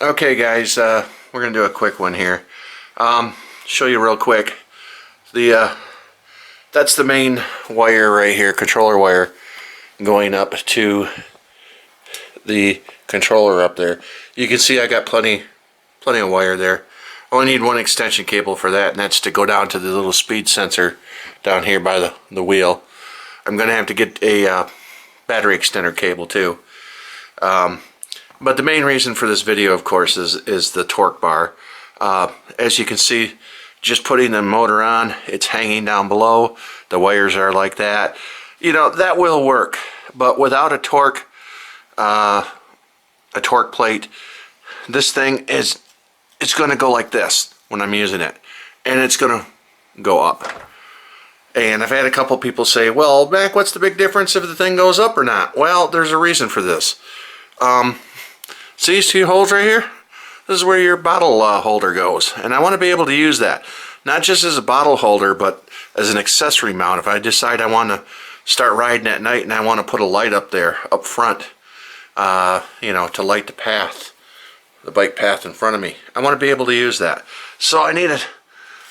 Okay guys, we're gonna do a quick one here. Show you real quick. That's the main wire right here, controller wire, going up to the controller up there. You can see I got plenty of wire there. I only need one extension cable for that, and that's to go down to the little speed sensor down here by the wheel. I'm gonna have to get a battery extender cable too. But the main reason for this video, of course, is the torque bar. As you can see, just putting the motor on, it's hanging down below. The wires are like that. You know, that will work, but without a torque plate, this thing it's going to go like this when I'm using it, and it's going to go up. And I've had a couple people say, well, Mac, what's the big difference if the thing goes up or not? Well, there's a reason for this. See these two holes right here? This is where your bottle holder goes, and I want to be able to use that not just as a bottle holder, but as an accessory mount. If I decide I want to start riding at night and I want to put a light up there up front, you know, to light the path, the bike path in front of me, I want to be able to use that. So I need a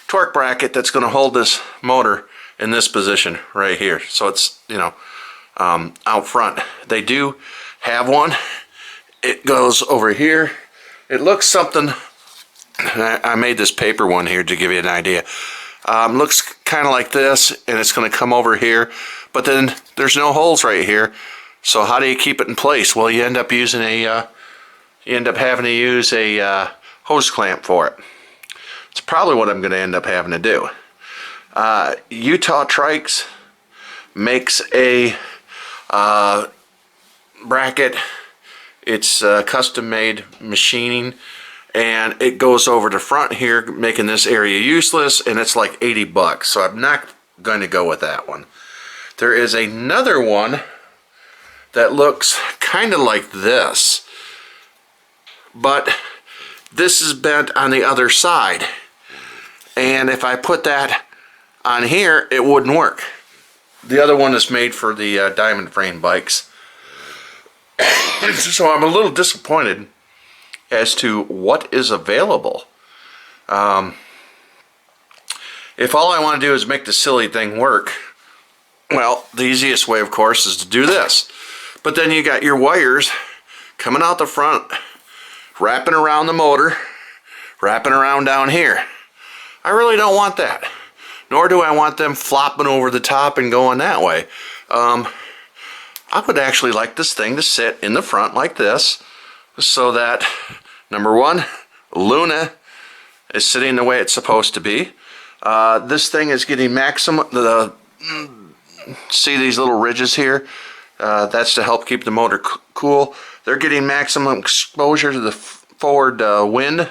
torque bracket that's going to hold this motor in this position right here, so it's, you know, out front. They do have one. It goes over here. It looks something, I made this paper one here to give you an idea. Looks kind of like this, and it's going to come over here, but then there's no holes right here. So how do you keep it in place? Well, you end up using a having to use a hose clamp for it. It's probably what I'm going to end up having to do. Utah Trikes makes a bracket. It's custom made machining, and it goes over the front here, making this area useless, and it's like 80 bucks, so I'm not going to go with that one. There is another one that looks kind of like this, but this is bent on the other side, and if I put that on here, it wouldn't work. The other one is made for the diamond frame bikes. So I'm a little disappointed as to what is available. If all I want to do is make the silly thing work, well, the easiest way, of course, is to do this. But then you got your wires coming out the front, wrapping around the motor, wrapping around down here. I really don't want that. Nor do I want them flopping over the top and going that way. I would actually like this thing to sit in the front like this, so that, number one, Luna is sitting the way it's supposed to be. This thing is getting maximum, see these little ridges here? That's to help keep the motor cool. They're getting maximum exposure to the forward wind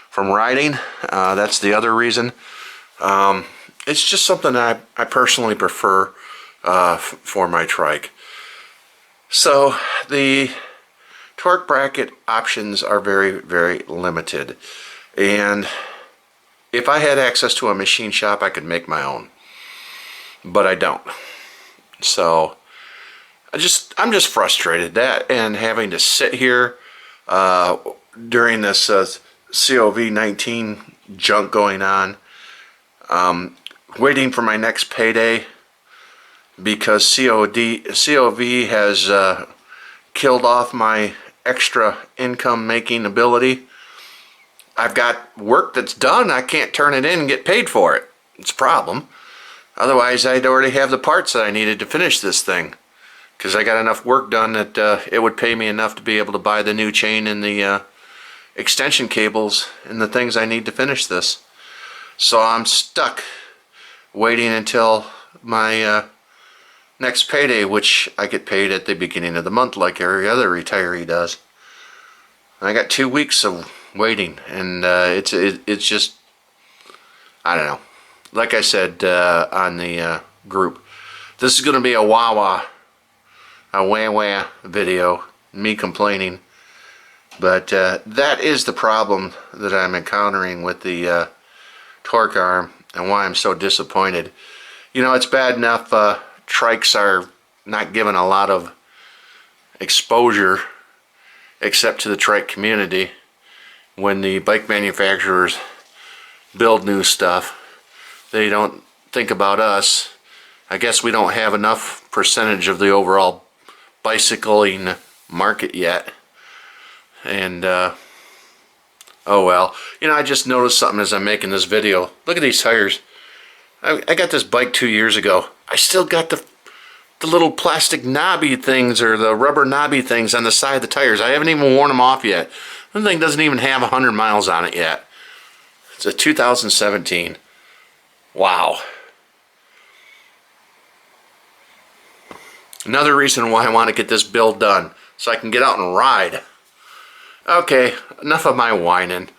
from riding. That's the other reason. It's just something I personally prefer for my trike. So the torque bracket options are very, very limited, and if I had access to a machine shop, I could make my own, but I don't. So I'm just frustrated that, and having to sit here during this COVID-19 junk going on, waiting for my next payday, because COV has killed off my extra income making ability. I've got work that's done, I can't turn it in and get paid for it. It's a problem. Otherwise, I'd already have the parts that I needed to finish this thing, because I got enough work done that it would pay me enough to be able to buy the new chain and the extension cables and the things I need to finish this. So I'm stuck waiting until my next payday, which I get paid at the beginning of the month like every other retiree does. I got 2 weeks of waiting, and it's just, I don't know. Like I said on the group, this is going to be a whaaa video, me complaining. But that is the problem that I'm encountering with the torque arm, and why I'm so disappointed. You know, it's bad enough trikes are not given a lot of exposure except to the trike community, when the bike manufacturers build new stuff, they don't think about us. I guess we don't have enough percentage of the overall bicycling market yet. And oh well. You know, I just noticed something as I'm making this video. Look at these tires. I got this bike 2 years ago. I still got the little plastic knobby things, or the rubber knobby things on the side of the tires. I haven't even worn them off yet. The thing doesn't even have 100 miles on it yet. It's a 2017. Wow. Another reason why I want to get this build done, so I can get out and ride. Okay, enough of my whining.